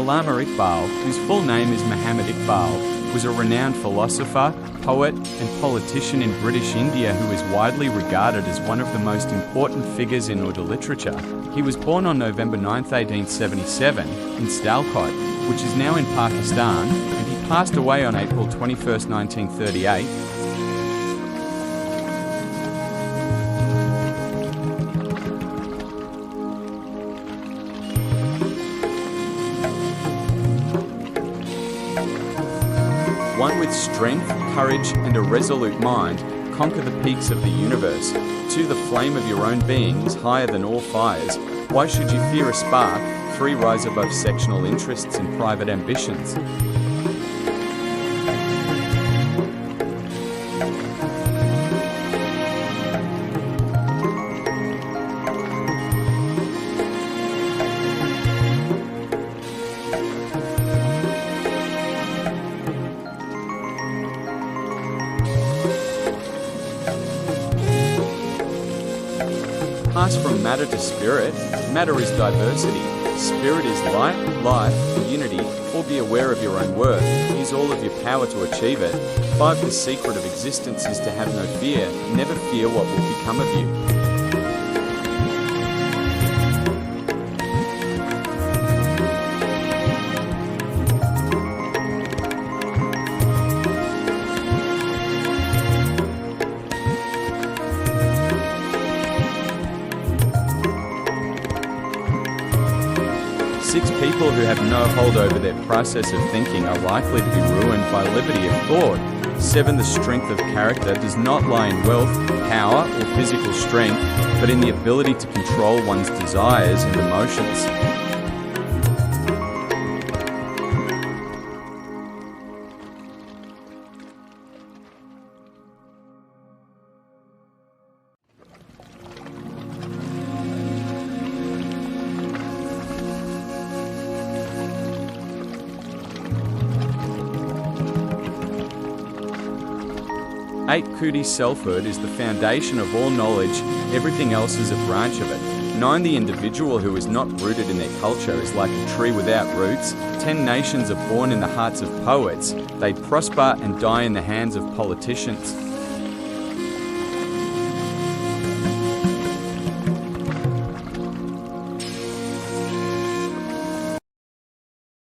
Allama Iqbal, whose full name is Muhammad Iqbal, was a renowned philosopher, poet and politician in British India who is widely regarded as one of the most important figures in Urdu literature. He was born on November 9, 1877, in Sialkot, which is now in Pakistan, and he passed away on April 21, 1938. One with strength, courage, and a resolute mind, conquer the peaks of the universe. To the flame of your own being is higher than all fires. Why should you fear a spark? 3. Rise above sectional interests and private ambitions. Pass from matter to spirit. Matter is diversity. Spirit is light, life, unity. 4. Be aware of your own worth. Use all of your power to achieve it. 5. The secret of existence is to have no fear. Never fear what will become of you. 6. People who have no hold over their process of thinking are likely to be ruined by liberty of thought. 7. The strength of character does not lie in wealth, power, or physical strength, but in the ability to control one's desires and emotions. Qurries selfhood is the foundation of all knowledge, everything else is a branch of it. 9. The individual who is not rooted in their culture is like a tree without roots. 10. Nations are born in the hearts of poets. They prosper and die in the hands of politicians.